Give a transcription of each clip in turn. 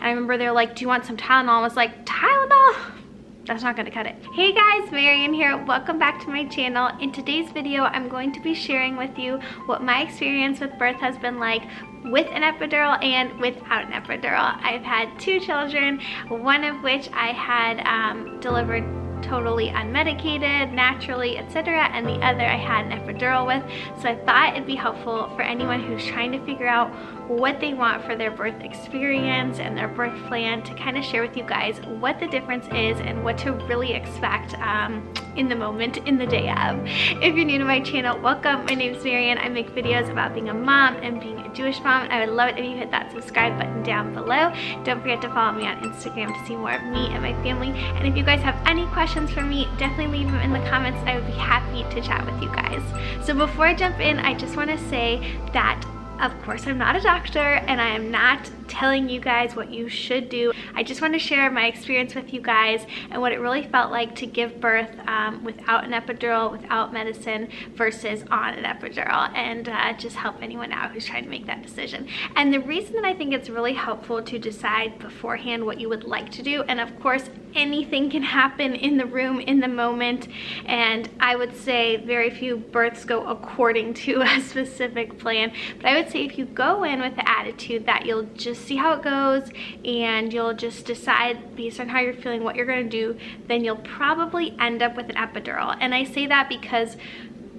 And I remember they're like, do you want some Tylenol? I was like, Tylenol? That's not gonna cut it. Hey guys, Marian here. Welcome back to my channel. In today's video, I'm going to be sharing with you what my experience with birth has been like with an epidural and without an epidural. I've had 2 children, one of which I had delivered totally unmedicated, naturally, etc., and the other I had an epidural with. So I thought it'd be helpful for anyone who's trying to figure out what they want for their birth experience and their birth plan to kind of share with you guys what the difference is and what to really expect in the moment, in the day of. If you're new to my channel, welcome. My name is Marian. I make videos about being a mom and being a Jewish mom, and I would love it if you hit that subscribe button down below. Don't forget to follow me on Instagram to see more of me and my family. And if you guys have any questions for me, definitely leave them in the comments. I would be happy to chat with you guys. So before I jump in, I just want to say that of course, I'm not a doctor and I am not telling you guys what you should do. I just want to share my experience with you guys and what it really felt like to give birth without an epidural, without medicine versus on an epidural, and just help anyone out who's trying to make that decision. And the reason that I think it's really helpful to decide beforehand what you would like to do, and of course anything can happen in the room, in the moment, and I would say very few births go according to a specific plan, but I would say if you go in with the attitude that you'll just see how it goes and you'll just decide based on how you're feeling what you're going to do, then you'll probably end up with an epidural. And I say that because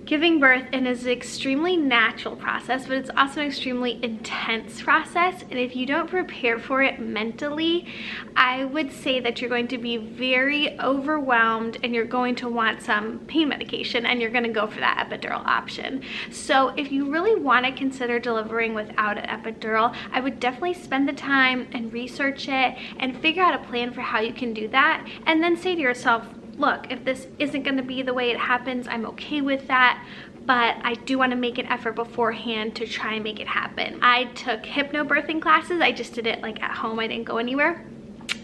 giving birth is an extremely natural process, but it's also an extremely intense process. And if you don't prepare for it mentally, I would say that you're going to be very overwhelmed and you're going to want some pain medication and you're going to go for that epidural option. So if you really want to consider delivering without an epidural, I would definitely spend the time and research it and figure out a plan for how you can do that, and then say to yourself, look, if this isn't going to be the way it happens, I'm okay with that, but I do want to make an effort beforehand to try and make it happen. I took hypnobirthing classes. I just did it like at home. I didn't go anywhere.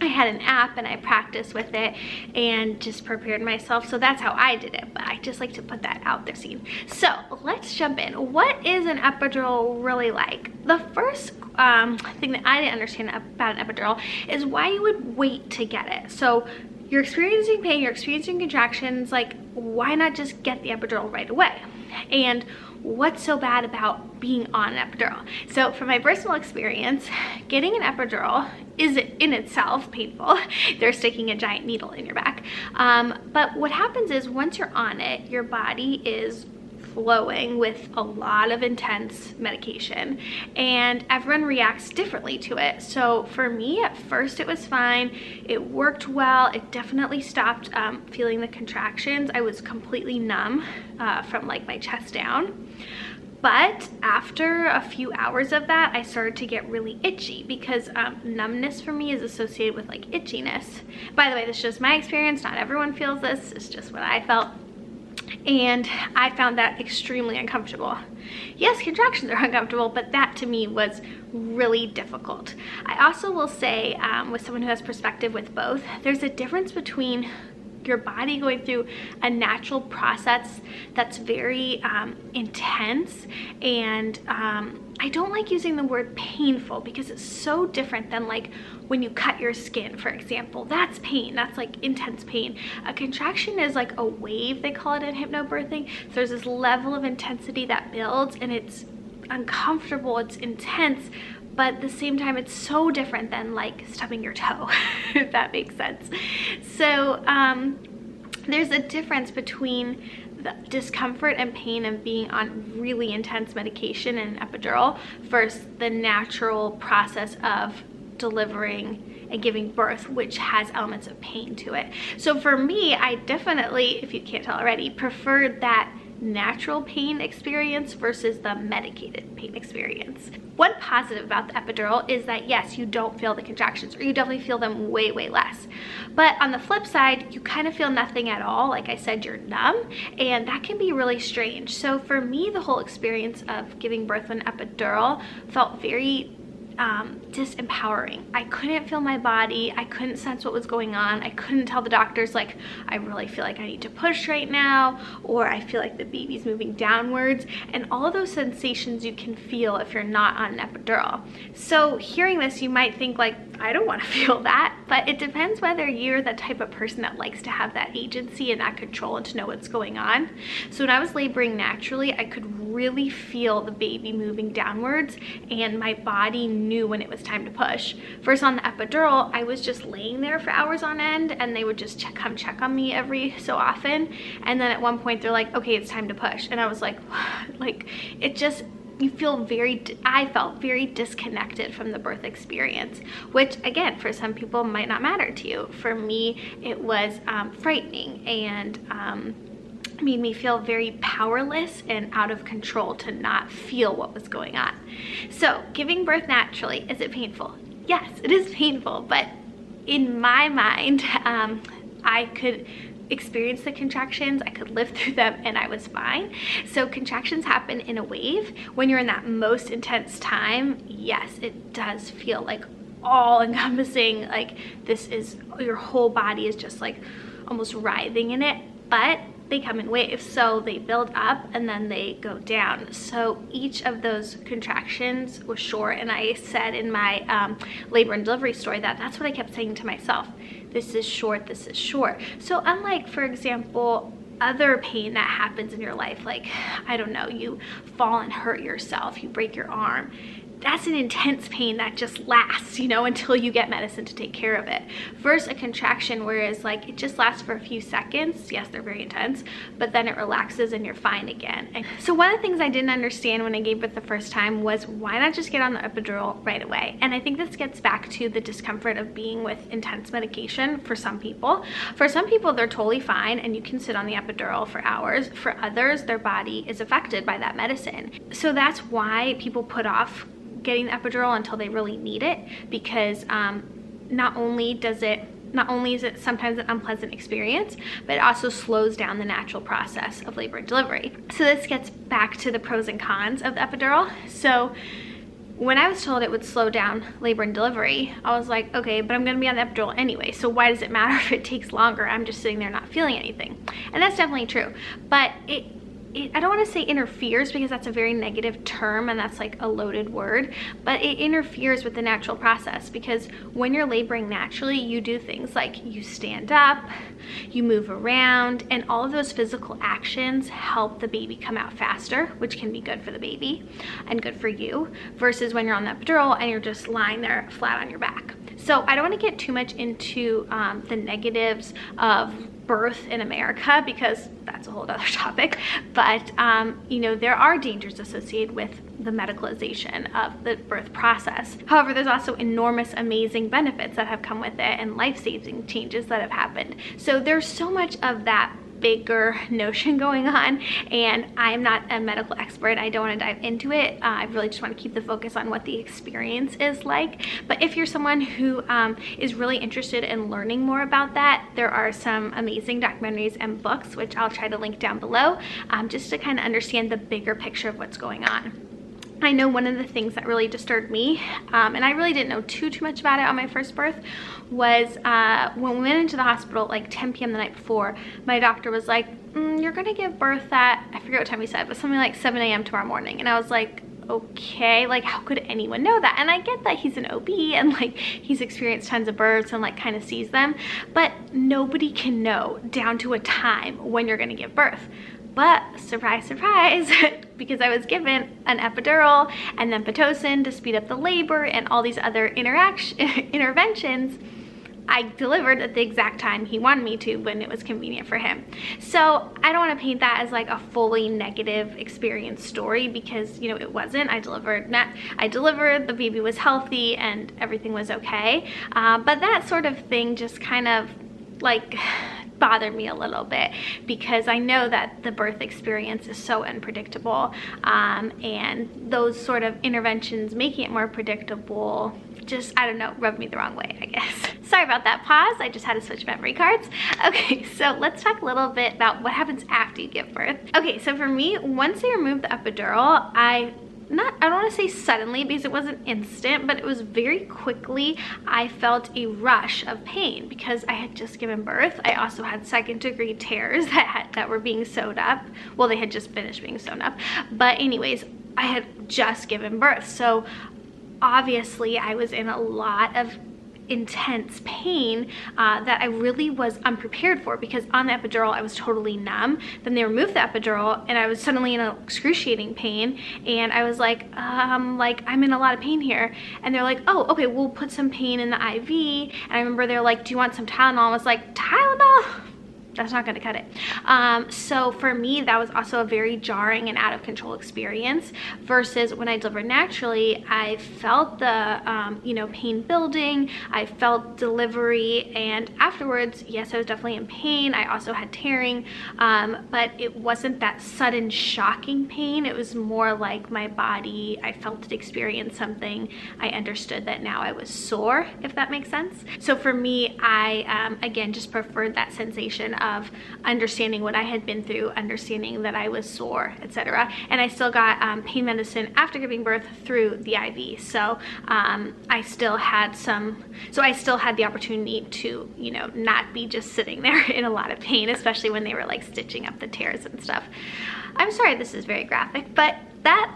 I had an app and I practiced with it and just prepared myself. So that's how I did it, but I just like to put that out there scene. So let's jump in. What is an epidural really like? The first thing that I didn't understand about an epidural is why you would wait to get it. So you're experiencing pain, you're experiencing contractions, like why not just get the epidural right away? And what's so bad about being on an epidural? So from my personal experience, getting an epidural is in itself painful. They're sticking a giant needle in your back. But what happens is once you're on it, your body is flowing with a lot of intense medication and everyone reacts differently to it. So for me, at first it was fine. It worked well. It definitely stopped feeling the contractions. I was completely numb from like my chest down. But after a few hours of that, I started to get really itchy because numbness for me is associated with like itchiness. By the way, this is just my experience. Not everyone feels this. It's just what I felt. And I found that extremely uncomfortable. Yes, contractions are uncomfortable, but that to me was really difficult. I also will say, with someone who has perspective with both, there's a difference between your body going through a natural process that's very intense, and I don't like using the word painful because it's so different than like when you cut your skin, for example. That's pain, that's like intense pain. A contraction is like a wave, they call it in hypnobirthing. So there's this level of intensity that builds and it's uncomfortable, it's intense, but at the same time it's so different than like stubbing your toe, if that makes sense. So there's a difference between the discomfort and pain of being on really intense medication and an epidural versus the natural process of delivering and giving birth, which has elements of pain to it. So for me, I definitely, if you can't tell already, preferred that natural pain experience versus the medicated pain experience. One positive about the epidural is that yes, you don't feel the contractions, or you definitely feel them way, way less. But on the flip side, you kind of feel nothing at all. Like I said, you're numb, and that can be really strange. So for me, the whole experience of giving birth with an epidural felt very disempowering. I couldn't feel my body. I couldn't sense what was going on. I couldn't tell the doctors, like, I really feel like I need to push right now, or I feel like the baby's moving downwards, and all of those sensations you can feel if you're not on an epidural. So hearing this, you might think like, I don't want to feel that, but it depends whether you're the type of person that likes to have that agency and that control and to know what's going on. So when I was laboring naturally, I could really feel the baby moving downwards, and my body knew when it was time to push. First on the epidural, I was just laying there for hours on end, and they would just come check on me every so often, and then at one point they're like, okay, it's time to push, and I was like, like, it just, you feel I felt very disconnected from the birth experience, which again, for some people might not matter to you. For me, it was frightening and made me feel very powerless and out of control to not feel what was going on. So giving birth naturally, is it painful? Yes, it is painful, but in my mind, I could experience the contractions, I could live through them, and I was fine. So contractions happen in a wave. When you're in that most intense time, yes, it does feel like all encompassing, like this is, your whole body is just like almost writhing in it, but they come in waves. So they build up and then they go down. So each of those contractions was short, and I said in my labor and delivery story that that's what I kept saying to myself. This is short, this is short. So unlike, for example, other pain that happens in your life, like, I don't know, you fall and hurt yourself, you break your arm, that's an intense pain that just lasts, you know, until you get medicine to take care of it. Versus a contraction, whereas like it just lasts for a few seconds. Yes, they're very intense, but then it relaxes and you're fine again. And so one of the things I didn't understand when I gave birth the first time was, why not just get on the epidural right away? And I think this gets back to the discomfort of being with intense medication for some people. For some people, they're totally fine and you can sit on the epidural for hours. For others, their body is affected by that medicine. So that's why people put off getting the epidural until they really need it, because not only is it sometimes an unpleasant experience, but it also slows down the natural process of labor and delivery. So this gets back to the pros and cons of the epidural. So when I was told it would slow down labor and delivery, I was like, okay, but I'm gonna be on the epidural anyway, so why does it matter if it takes longer? I'm just sitting there not feeling anything. And that's definitely true, but I don't want to say interferes, because that's a very negative term and that's like a loaded word, but it interferes with the natural process, because when you're laboring naturally, you do things like you stand up, you move around, and all of those physical actions help the baby come out faster, which can be good for the baby and good for you, versus when you're on the epidural and you're just lying there flat on your back. So I don't want to get too much into the negatives of birth in America, because that's a whole other topic, but you know, there are dangers associated with the medicalization of the birth process. However, there's also enormous, amazing benefits that have come with it and life-saving changes that have happened. So there's so much of that bigger notion going on, and I'm not a medical expert. I don't want to dive into it. I really just want to keep the focus on what the experience is like. But if you're someone who is really interested in learning more about that, there are some amazing documentaries and books, which I'll try to link down below, just to kind of understand the bigger picture of what's going on. I know one of the things that really disturbed me, and I really didn't know too much about it on my first birth, was when we went into the hospital at like 10 p.m. the night before, my doctor was like, you're gonna give birth at, I forget what time he said, but something like 7 a.m. tomorrow morning. And I was like, okay, like how could anyone know that? And I get that he's an OB and like he's experienced tons of births and like kind of sees them, but nobody can know down to a time when you're gonna give birth. But surprise, surprise, because I was given an epidural and then Pitocin to speed up the labor and all these other interventions, I delivered at the exact time he wanted me to when it was convenient for him. So I don't want to paint that as like a fully negative experience story, because you know it wasn't. I delivered, the baby was healthy and everything was okay. But that sort of thing just kind of like bothered me a little bit, because I know that the birth experience is so unpredictable, and those sort of interventions making it more predictable just, I don't know, rubbed me the wrong way, I guess. Sorry about that pause, I just had to switch memory cards. Okay, so let's talk a little bit about what happens after you give birth. Okay, so for me, once they remove the epidural, I I don't want to say suddenly because it wasn't instant, but it was very quickly. I felt a rush of pain because I had just given birth. I also had 2nd-degree tears that were being sewed up. Well, they had just finished being sewn up. But anyways, I had just given birth. So obviously I was in a lot of intense pain that I really was unprepared for, because on the epidural I was totally numb. Then they removed the epidural and I was suddenly in excruciating pain, and I was like I'm in a lot of pain here. And they're like, oh, okay, we'll put some pain in the IV. And I remember they're like, do you want some Tylenol? I was like, Tylenol? That's not going to cut it. So for me, that was also a very jarring and out of control experience, versus when I delivered naturally, I felt the, you know, pain building. I felt delivery, and afterwards, yes, I was definitely in pain. I also had tearing, but it wasn't that sudden shocking pain. It was more like my body, I felt it experience something. I understood that now I was sore, if that makes sense. So for me, I, again, just preferred that sensation of understanding what I had been through, understanding that I was sore, etc. And I still got pain medicine after giving birth through the IV. So I still had the opportunity to, you know, not be just sitting there in a lot of pain, especially when they were like stitching up the tears and stuff. I'm sorry this is very graphic, but that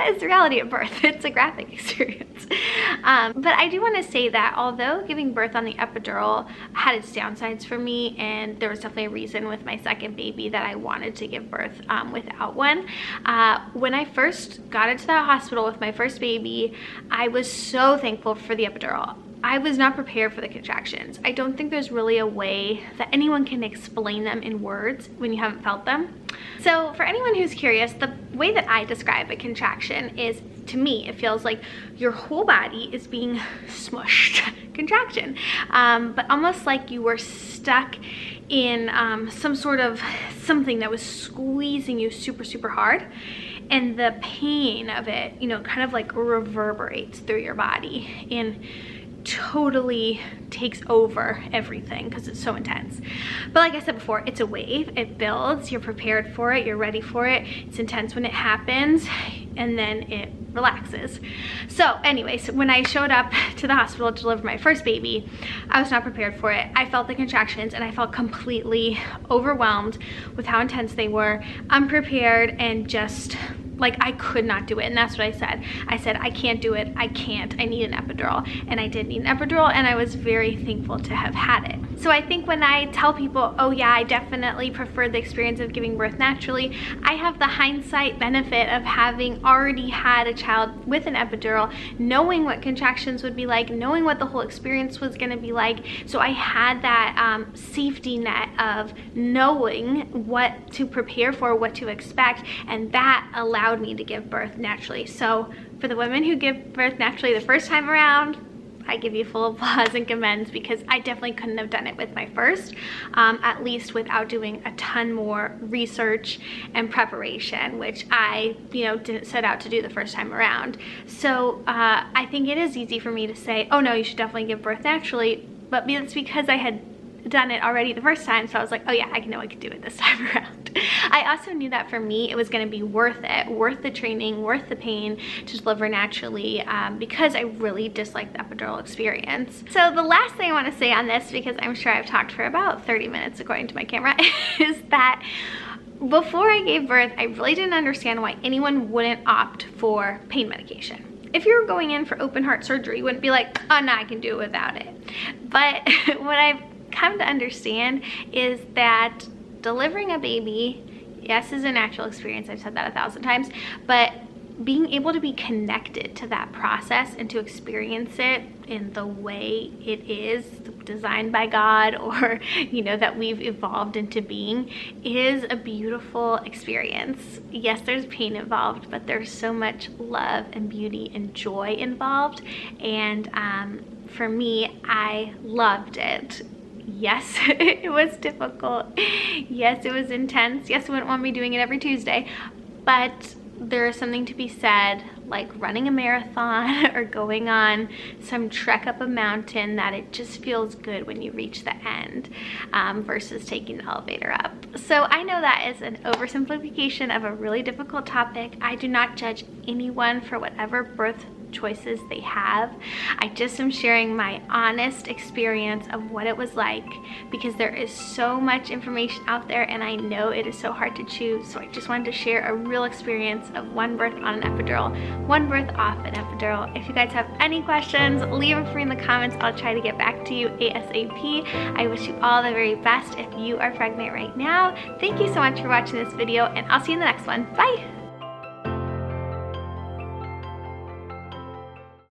is the reality of birth. It's a graphic experience. But I do want to say that although giving birth on the epidural had its downsides for me, and there was definitely a reason with my second baby that I wanted to give birth without one, when I first got into that hospital with my first baby, I was so thankful for the epidural. I was not prepared for the contractions. I don't think there's really a way that anyone can explain them in words when you haven't felt them. So for anyone who's curious, the way that I describe a contraction is, to me, it feels like your whole body is being smushed. Contraction. But almost like you were stuck in some sort of something that was squeezing you super, super hard. And the pain of it, you know, kind of like reverberates through your body and totally takes over everything because it's so intense. But like I said before, it's a wave. It builds. You're prepared for it. You're ready for it. It's intense when it happens, and then it relaxes. So anyways, when I showed up to the hospital to deliver my first baby, I was not prepared for it. I felt the contractions and I felt completely overwhelmed with how intense they were, unprepared, and just like I could not do it. And that's what I said. I said, I can't do it. I can't. I need an epidural. And I did need an epidural, and I was very thankful to have had it. So I think when I tell people, oh yeah, I definitely prefer the experience of giving birth naturally, I have the hindsight benefit of having already had a child with an epidural, knowing what contractions would be like, knowing what the whole experience was going to be like. So I had that safety net of knowing what to prepare for, what to expect, and that allowed me to give birth naturally. So for the women who give birth naturally the first time around, I give you full applause and commends, because I definitely couldn't have done it with my first, at least without doing a ton more research and preparation, which I, you know, didn't set out to do the first time around. So I think it is easy for me to say, oh no, you should definitely give birth naturally, but it's because I had done it already the first time, so I was like, oh yeah, I know I could do it this time around. I also knew that for me it was going to be worth it, worth the training, worth the pain to deliver naturally, because I really disliked the epidural experience. So the last thing I want to say on this, because I'm sure I've talked for about 30 minutes according to my camera, is that before I gave birth, I really didn't understand why anyone wouldn't opt for pain medication. If you were going in for open heart surgery, you wouldn't be like, oh no, I can do it without it. But what I've come to understand is that delivering a baby, yes, is a natural experience. I've said that 1,000 times, but being able to be connected to that process and to experience it in the way it is designed by God, or, you know, that we've evolved into being, is a beautiful experience. Yes, there's pain involved, but there's so much love and beauty and joy involved. And for me, I loved it. Yes, it was difficult. Yes, it was intense. Yes, I wouldn't want me doing it every Tuesday, but there is something to be said, like running a marathon or going on some trek up a mountain, that it just feels good when you reach the end versus taking the elevator up. So I know that is an oversimplification of a really difficult topic. I do not judge anyone for whatever birth choices they have. I just am sharing my honest experience of what it was like, because there is so much information out there and I know it is so hard to choose. So I just wanted to share a real experience of one birth on an epidural, one birth off an epidural. If you guys have any questions, leave them for me in the comments. I'll try to get back to you ASAP. I wish you all the very best if you are pregnant right now. Thank you so much for watching this video, and I'll see you in the next one. Bye!